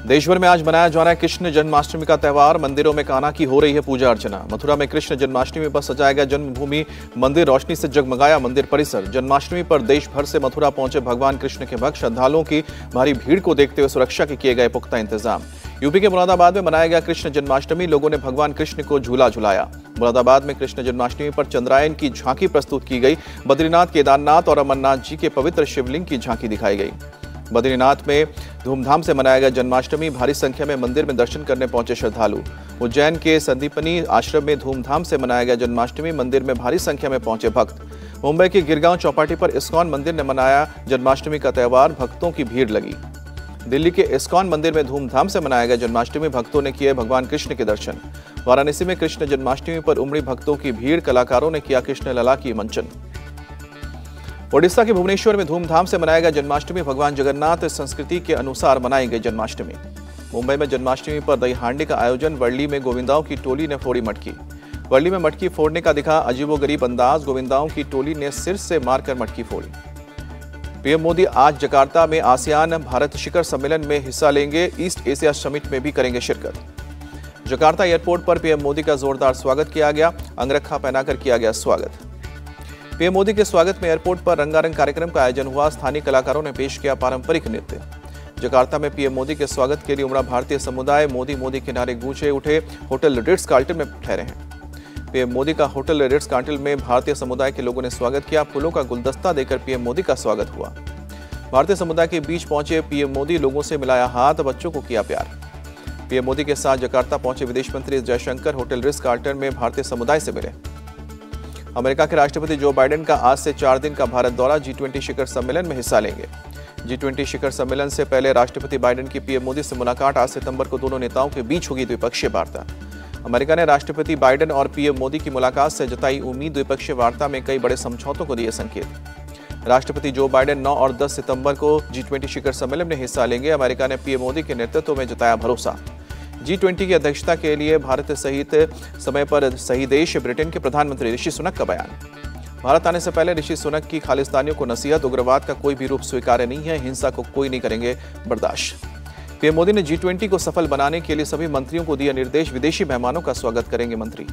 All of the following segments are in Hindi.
देश भर में आज मनाया जा रहा है कृष्ण जन्माष्टमी का त्यौहार। मंदिरों में कान्हा की हो रही है पूजा अर्चना। मथुरा में कृष्ण जन्माष्टमी पर सजाया गया जन्मभूमि मंदिर, रोशनी से जगमगाया मंदिर परिसर। जन्माष्टमी पर देश भर से मथुरा पहुंचे भगवान कृष्ण के भक्त। श्रद्धालुओं की भारी भीड़ को देखते हुए सुरक्षा के किए गए पुख्ता इंतजाम। यूपी के मुरादाबाद में मनाया गया कृष्ण जन्माष्टमी। लोगों ने भगवान कृष्ण को झूला झुलाया। मुरादाबाद में कृष्ण जन्माष्टमी पर चंद्रायन की झांकी प्रस्तुत की गई। बद्रीनाथ, केदारनाथ और अमरनाथ जी के पवित्र शिवलिंग की झांकी दिखाई गई। बद्रीनाथ में धूमधाम से मनाया गया जन्माष्टमी। भारी संख्या में मंदिर में दर्शन करने पहुंचे श्रद्धालु। उज्जैन के संदीपनी आश्रम में धूमधाम से मनाया गया जन्माष्टमी। मंदिर में भारी संख्या में पहुंचे भक्त। मुंबई के गिरगांव चौपाटी पर इस्कॉन मंदिर ने मनाया जन्माष्टमी का त्यौहार। भक्तों की भीड़ लगी। दिल्ली के इस्कॉन मंदिर में धूमधाम से मनाया गया जन्माष्टमी। भक्तों ने किए भगवान कृष्ण के दर्शन। वाराणसी में कृष्ण जन्माष्टमी पर उमड़ी भक्तों की भीड़। कलाकारों ने किया कृष्ण लला की मंचन। ओडिशा के भुवनेश्वर में धूमधाम से मनाया गया जन्माष्टमी। भगवान जगन्नाथ संस्कृति के अनुसार मनाई गई जन्माष्टमी। मुंबई में जन्माष्टमी पर दही हांडी का आयोजन। वर्ली में गोविंदाओं की टोली ने फोड़ी मटकी। वर्ली में मटकी फोड़ने का दिखा अजीबोगरीब अंदाज। गोविंदाओं की टोली ने सिर से मारकर मटकी फोड़ी। पीएम मोदी आज जकार्ता में आसियान भारत शिखर सम्मेलन में हिस्सा लेंगे। ईस्ट एशिया समिट में भी करेंगे शिरकत। जकार्ता एयरपोर्ट पर पीएम मोदी का जोरदार स्वागत किया गया। अंगरखा पहनाकर किया गया स्वागत। पीएम मोदी के स्वागत में एयरपोर्ट पर रंगारंग कार्यक्रम का आयोजन हुआ। स्थानीय कलाकारों ने पेश किया पारंपरिक नृत्य। जकार्ता में पीएम मोदी के स्वागत के लिए उमड़ा भारतीय समुदाय। मोदी मोदी के नारे गूंजे उठे। होटल रिट्स कार्लटन में ठहरे हैं। पीएम मोदी का होटल रिट्स कार्लटन में भारतीय समुदाय के लोगों ने स्वागत किया। फूलों का गुलदस्ता देकर पीएम मोदी का स्वागत हुआ। भारतीय समुदाय के बीच पहुंचे पीएम मोदी लोगों से मिलाया हाथ। बच्चों को किया प्यार। पीएम मोदी के साथ जकार्ता पहुंचे विदेश मंत्री जयशंकर होटल रिट्स कार्लटन में भारतीय समुदाय से मिले। अमेरिका के राष्ट्रपति जो बाइडेन का आज से 4 दिन का भारत दौरा। G20 शिखर सम्मेलन में हिस्सा लेंगे। G20 शिखर सम्मेलन से पहले राष्ट्रपति बाइडेन की पीएम मोदी से मुलाकात। 8 सितंबर को दोनों नेताओं के बीच होगी द्विपक्षीय वार्ता। अमेरिका ने राष्ट्रपति बाइडेन और पीएम मोदी की मुलाकात से जताई उम्मीद। द्विपक्षीय वार्ता में कई बड़े समझौतों को दिए संकेत। राष्ट्रपति जो बाइडेन 9 और 10 सितंबर को G20 शिखर सम्मेलन में हिस्सा लेंगे। अमेरिका ने पीएम मोदी के नेतृत्व में जताया भरोसा। G20 की अध्यक्षता के लिए भारत सहित समय पर सही देश। ब्रिटेन के प्रधानमंत्री ऋषि सुनक का बयान। भारत आने से पहले ऋषि सुनक की खालिस्तानियों को नसीहत। उग्रवाद का कोई भी रूप स्वीकार्य नहीं है। हिंसा को कोई नहीं करेंगे बर्दाश्त। पीएम मोदी ने G20 को सफल बनाने के लिए सभी मंत्रियों को दिया निर्देश। विदेशी मेहमानों का स्वागत करेंगे मंत्री।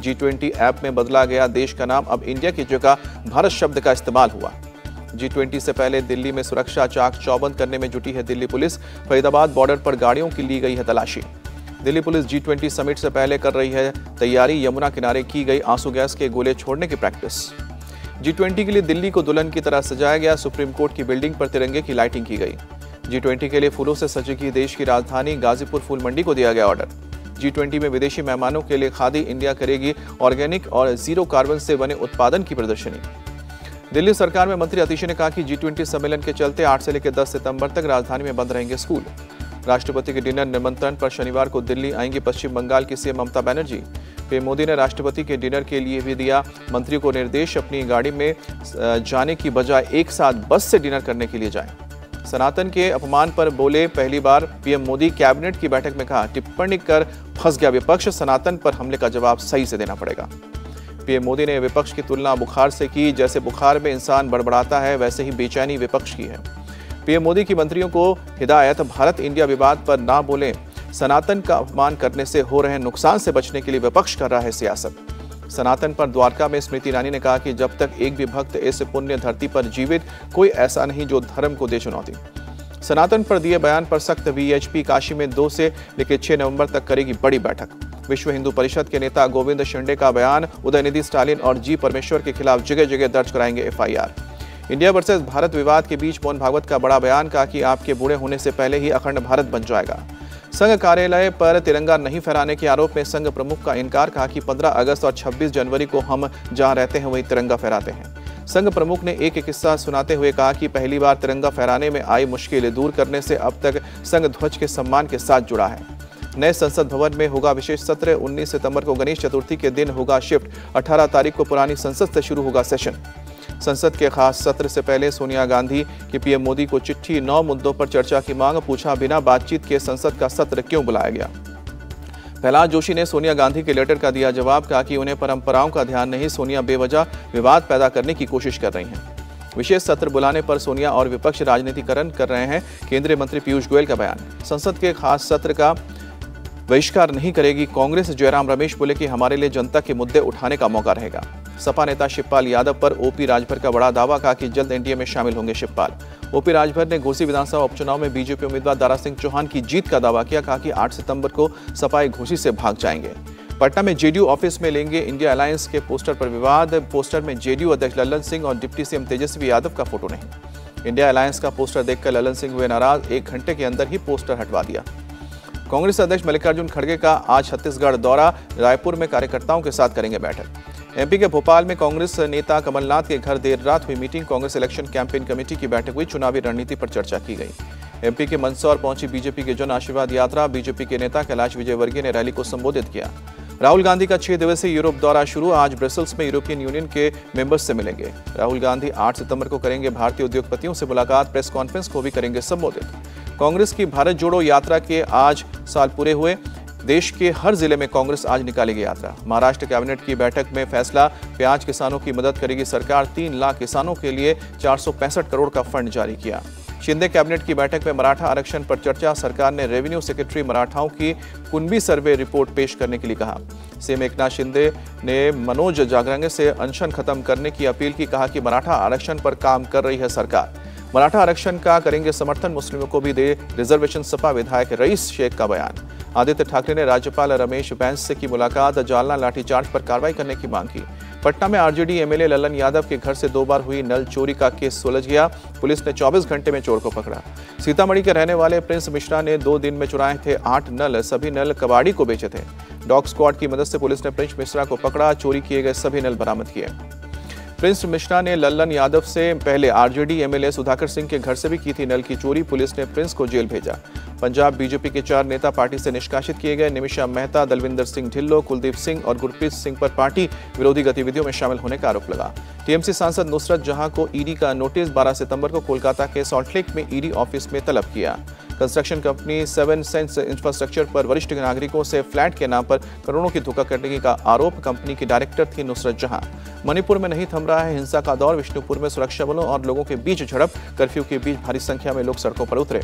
G20 ऐप में बदला गया देश का नाम। अब इंडिया की जगह भारत शब्द का इस्तेमाल हुआ। G20 से पहले दिल्ली में सुरक्षा चाक चौबंद करने में जुटी है दिल्ली पुलिस। फरीदाबाद बॉर्डर पर गाड़ियों की ली गई है तलाशी। दिल्ली पुलिस G20 समिट से पहले कर रही है तैयारी। यमुना किनारे की गई आंसू गैस के गोले छोड़ने की प्रैक्टिस। G20 के लिए दिल्ली को दुल्हन की तरह सजाया गया। सुप्रीम कोर्ट की बिल्डिंग पर तिरंगे की लाइटिंग की गई। G20 के लिए फूलों से सजेगी देश की राजधानी। गाजीपुर फूल मंडी को दिया गया ऑर्डर। G20 में विदेशी मेहमानों के लिए खादी इंडिया करेगी ऑर्गेनिक और जीरो कार्बन से बने उत्पादन की प्रदर्शनी। दिल्ली सरकार में मंत्री अतिशी ने कहा कि G20 सम्मेलन के चलते 8 से लेकर 10 सितंबर तक राजधानी में बंद रहेंगे स्कूल। राष्ट्रपति के डिनर निमंत्रण पर शनिवार को दिल्ली आएंगी पश्चिम बंगाल की सीएम ममता बनर्जी। पीएम मोदी ने राष्ट्रपति के डिनर के लिए भी दिया मंत्रियों को निर्देश। अपनी गाड़ी में जाने की बजाय एक साथ बस से डिनर करने के लिए जाएं। सनातन के अपमान पर बोले पहली बार पीएम मोदी। कैबिनेट की बैठक में कहा टिप्पणी कर फंस गया विपक्ष। सनातन पर हमले का जवाब सही से देना पड़ेगा। पीएम मोदी ने विपक्ष की तुलना बुखार से की। जैसे बुखार में इंसान बड़बड़ाता है वैसे ही बेचैनी विपक्ष की है। पीएम मोदी की मंत्रियों को हिदायत भारत इंडिया विवाद पर ना बोलें। सनातन का अपमान करने से हो रहे नुकसान से बचने के लिए विपक्ष कर रहा है सियासत। सनातन पर द्वारका में स्मृति ईरानी ने कहा कि जब तक एक भी भक्त इस पुण्य धरती पर जीवित कोई ऐसा नहीं जो धर्म को दे चुनौती। सनातन पर दिए बयान पर सख्त। वीएचपी काशी में 2 से लेकर 6 नवंबर तक करेगी बड़ी बैठक। विश्व हिंदू परिषद के नेता गोविंद शिंदे का बयान। उदयनिधि स्टालिन और जी परमेश्वर के खिलाफ जगह जगह दर्ज कराएंगे FIR। इंडिया वर्सेस भारत विवाद के बीच मोहन भागवत का बड़ा बयान। कहा कि आपके बूढ़े होने से पहले ही अखंड भारत बन जाएगा। संघ कार्यालय पर तिरंगा नहीं फहराने के आरोप में संघ प्रमुख का इनकार। कहा कि 15 अगस्त और 26 जनवरी को हम जहां रहते हैं वहीं तिरंगा फहराते हैं। संघ प्रमुख ने एक किस्सा सुनाते हुए कहा कि पहली बार तिरंगा फहराने में आई मुश्किल दूर करने से अब तक संघ ध्वज के सम्मान के साथ जुड़ा है। नए संसद भवन में होगा विशेष सत्र। 19 सितंबर को गणेश चतुर्थी के दिन होगा शिफ्ट। 18 तारीख को पुरानी संसद से शुरू होगा सेशन। संसद के खास सत्र से पहले सोनिया गांधी की पीएम मोदी को चिट्ठी। 9 मुद्दों पर चर्चा की मांग। पूछा बिना बातचीत के संसद का सत्र क्यों बुलाया गया। प्रहलाद जोशी ने सोनिया गांधी के लेटर का दिया जवाब। कहा कि उन्हें परंपराओं का ध्यान नहीं। सोनिया बेवजह विवाद पैदा करने की कोशिश कर रही हैं। विशेष सत्र बुलाने पर सोनिया और विपक्ष राजनीतिकरण कर रहे हैं, केंद्रीय मंत्री पीयूष गोयल का बयान। संसद के खास सत्र का बहिष्कार नहीं करेगी कांग्रेस, जयराम रमेश बोले कि हमारे लिए जनता के मुद्दे उठाने का मौका रहेगा। सपा नेता शिवपाल यादव पर ओपी राजभर का बड़ा दावा, कहा कि जल्द एनडीए में शामिल होंगे शिवपाल। ओपी राजभर ने घोसी विधानसभा उपचुनाव में बीजेपी उम्मीदवार दारा सिंह चौहान की जीत का दावा किया, कहा कि 8 सितंबर को सपा घोसी से भाग जाएंगे। पटना में जेडीयू ऑफिस में लेंगे इंडिया अलायंस के पोस्टर पर विवाद, पोस्टर में जेडीयू अध्यक्ष लल्लन सिंह और डिप्टी सीएम तेजस्वी यादव का फोटो नहीं। इंडिया अलायंस का पोस्टर देखकर लल्लन सिंह हुए नाराज, 1 घंटे के अंदर ही पोस्टर हटवा दिया। कांग्रेस अध्यक्ष मल्लिकार्जुन खड़गे का आज छत्तीसगढ़ दौरा, रायपुर में कार्यकर्ताओं के साथ करेंगे बैठक। एमपी के भोपाल में कांग्रेस नेता कमलनाथ के घर देर रात हुई meeting, Congress election campaign committee की बैठक हुई, चुनावी रणनीति पर चर्चा की गई। एमपी के मंदसौर पहुंची बीजेपी के जन आशीर्वाद यात्रा, बीजेपी के नेता कैलाश विजयवर्गीय ने रैली को संबोधित किया। राहुल गांधी का 6 दिवसीय यूरोप दौरा शुरू, आज ब्रसेल्स में यूरोपियन यूनियन के मेंबर्स से मिलेंगे। राहुल गांधी 8 सितंबर को करेंगे भारतीय उद्योगपतियों से मुलाकात, प्रेस कॉन्फ्रेंस को भी करेंगे संबोधित। कांग्रेस की भारत जोड़ो यात्रा के आज साल पूरे हुए, देश के हर जिले में कांग्रेस आज निकालेगी यात्रा। महाराष्ट्र कैबिनेट की बैठक में फैसला, प्याज किसानों की मदद करेगी सरकार, 3 लाख किसानों के लिए 465 करोड़ का फंड जारी किया। शिंदे कैबिनेट की बैठक में मराठा आरक्षण पर चर्चा, सरकार ने रेवेन्यू सेक्रेटरी मराठाओं की कुनबी सर्वे रिपोर्ट पेश करने के लिए कहा। सीएम एकनाथ शिंदे ने मनोज जागरांगे से अनशन खत्म करने की अपील की, कहा कि मराठा आरक्षण पर काम कर रही है सरकार। मराठा आरक्षण का करेंगे समर्थन, मुस्लिमों को भी दे रिजर्वेशन, सपा विधायक रईस शेख का बयान। आदित्य ठाकरे ने राज्यपाल रमेश बैस से की मुलाकात, जालना लाठीचार्ज पर कार्रवाई करने की मांग की। पटना में आरजेडी एमएलए लल्लन यादव के घर से 2 बार हुई नल चोरी का केस सुलझ गया, पुलिस ने 24 घंटे में चोर को पकड़ा। सीतामढ़ी के रहने वाले प्रिंस मिश्रा ने 2 दिन में चुराए थे 8 नल, सभी नल कबाड़ी को बेचे थे। डॉग स्क्वाड की मदद से पुलिस ने प्रिंस मिश्रा को पकड़ा, चोरी किए गए सभी नल बरामद किए। प्रिंस मिश्रा ने लल्लन यादव से पहले आरजेडी एमएलए सुधाकर सिंह के घर से भी की थी नल की चोरी, पुलिस ने प्रिंस को जेल भेजा। पंजाब बीजेपी के 4 नेता पार्टी से निष्कासित किए गए, निमिषा मेहता, दलविंदर सिंह ढिल्लो, कुलदीप सिंह और गुरप्रीत सिंह पर पार्टी विरोधी गतिविधियों में शामिल होने का आरोप लगा। टीएमसी सांसद नुसरत जहां को ईडी का नोटिस, 12 सितंबर को कोलकाता के सॉल्टलेक में ईडी ऑफिस में तलब किया। कंस्ट्रक्शन कंपनी 7 सेंस इंफ्रास्ट्रक्चर पर वरिष्ठ नागरिकों से फ्लैट के नाम पर करोड़ों की धोखाधड़ी का आरोप, कंपनी की डायरेक्टर थी नुसरत जहां। मणिपुर में नहीं थम रहा है हिंसा का दौर, विष्णुपुर में सुरक्षा बलों और लोगों के बीच झड़प, कर्फ्यू के बीच भारी संख्या में लोग सड़कों पर उतरे।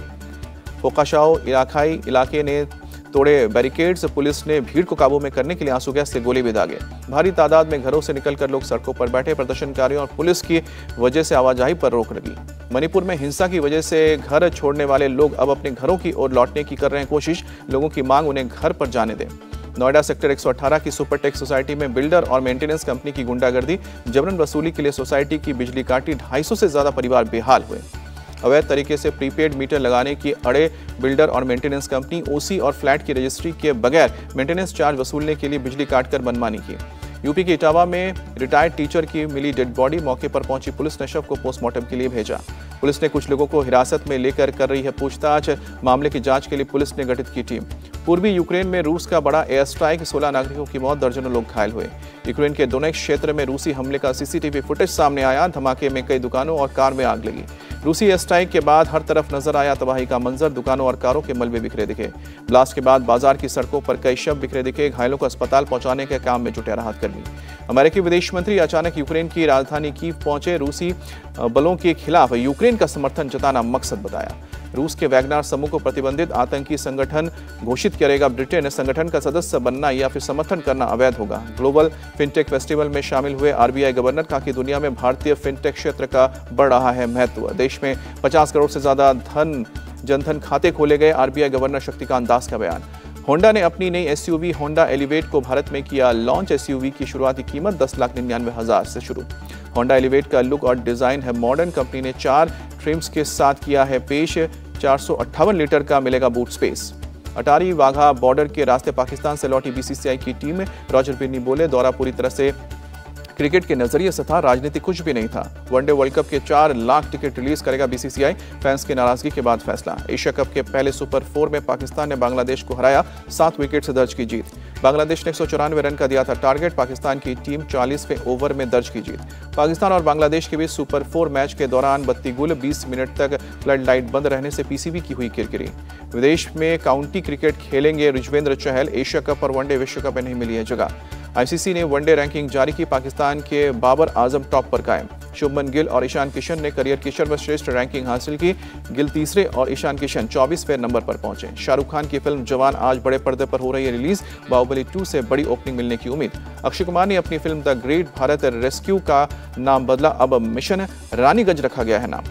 फोकाशाओ इलाकाई इलाके ने तोड़े बैरिकेड्स, पुलिस ने भीड़ को काबू में करने के लिए आंसू गैस से गोले भी दागे। भारी तादाद में घरों से निकलकर लोग सड़कों पर बैठे, प्रदर्शनकारियों और पुलिस की वजह से आवाजाही पर रोक लगी। मणिपुर में हिंसा की वजह से घर छोड़ने वाले लोग अब अपने घरों की ओर लौटने की कर रहे हैं कोशिश, लोगों की मांग उन्हें घर पर जाने दें। नोएडा सेक्टर 118 की सुपरटेक सोसाइटी में बिल्डर और मेंटेनेंस कंपनी की गुंडागर्दी, जबरन वसूली के लिए सोसाइटी की बिजली काटी, 250 से ज्यादा परिवार बेहाल हुए। अवैध तरीके से प्रीपेड मीटर लगाने की अड़े बिल्डर और मेंटेनेंस कंपनी, ओसी और फ्लैट की रजिस्ट्री के बगैर मेंटेनेंस चार्ज वसूलने के लिए बिजली काटकर मनमानी की। यूपी के इटावा में रिटायर्ड टीचर की मिली डेड बॉडी, मौके पर पहुंची पुलिस ने शव को पोस्टमार्टम के लिए भेजा। पुलिस ने कुछ लोगों को हिरासत में लेकर कर रही है पूछताछ, मामले की जांच के लिए पुलिस ने गठित की टीम। पूर्वी यूक्रेन में रूस का बड़ा एयर स्ट्राइक, 16 नागरिकों की मौत, दर्जनों लोग घायल हुए। यूक्रेन के दोनेत्स्क क्षेत्र में रूसी हमले का सीसीटीवी फुटेज सामने आया, धमाके में कई दुकानों और कार में आग लगी। रूसी एयर स्ट्राइक के बाद हर तरफ नजर आया तबाही का मंजर, दुकानों और कारों के मलबे बिखरे दिखे। ब्लास्ट के बाद बाजार की सड़कों पर कई शव बिखरे दिखे, घायलों को अस्पताल पहुंचाने के काम में जुटे राहत कर्मी। अमेरिकी विदेश मंत्री अचानक यूक्रेन की राजधानी कीव पहुंचे, रूसी बलों के खिलाफ यूक्रेन का समर्थन जताना मकसद बताया। रूस के वैगनार समूह को प्रतिबंधित आतंकी संगठन घोषित करेगा ब्रिटेन, संगठन का सदस्य बनना या फिर समर्थन करना अवैध होगा। ग्लोबल फिनटेक फेस्टिवल में शामिल हुए आरबीआई गवर्नर, कहा कि दुनिया में भारतीय फिनटेक क्षेत्र का बढ़ रहा है महत्व। देश में 50 करोड़ से ज्यादा जनधन खाते खोले गए, आरबीआई गवर्नर शक्तिकांत दास का बयान। होंडा ने अपनी नई एसयूवी होंडा एलिवेट को भारत में किया लॉन्च, एसयूवी की शुरुआती कीमत 10,99,000 से शुरू। होंडा एलिवेट का लुक और डिजाइन है मॉडर्न, कंपनी ने 4 ट्रिम्स के साथ किया है पेश। 458 लीटर का मिलेगा boot space. Attari Wagah border के रास्ते पाकिस्तान से लौटी बीसीसीआई की टीम में, रॉजर बिन्नी बोले दौरा पूरी तरह से क्रिकेट के नजरिए से था, राजनीति कुछ भी नहीं था। वनडे वर्ल्ड कप के 4 लाख टिकट रिलीज करेगा बीसीसीआई, फैंस की नाराजगी के बाद फैसला। एशिया कप के पहले सुपर 4 में पाकिस्तान ने बांग्लादेश को हराया, 7 विकेट से दर्ज की जीत। बांग्लादेश ने 194 रन का दिया था टारगेट, पाकिस्तान की टीम 40वें ओवर में दर्ज की जीत। पाकिस्तान और बांग्लादेश के बीच सुपर 4 मैच के दौरान बत्ती गुल, 20 मिनट तक फ्लड लाइट बंद रहने से पीसीबी की हुई किरकिरी। विदेश में काउंटी क्रिकेट खेलेंगे युजवेंद्र चहल, एशिया कप और वनडे विश्व कप में नहीं मिली है जगह। आईसीसी ने वनडे रैंकिंग जारी की, पाकिस्तान के बाबर आजम टॉप पर कायम। शुभमन गिल और ईशान किशन ने करियर की सर्वश्रेष्ठ रैंकिंग हासिल की। गिल तीसरे और ईशान किशन 24वें नंबर पर पहुंचे। शाहरुख खान की फिल्म जवान आज बड़े पर्दे पर हो रही है रिलीज। बाहुबली 2 से बड़ी ओपनिंग मिलने की उम्मीद। अक्षय कुमार ने अपनी film the great Bharat rescue का नाम बदला, अब मिशन रानीगंज रखा गया है नाम।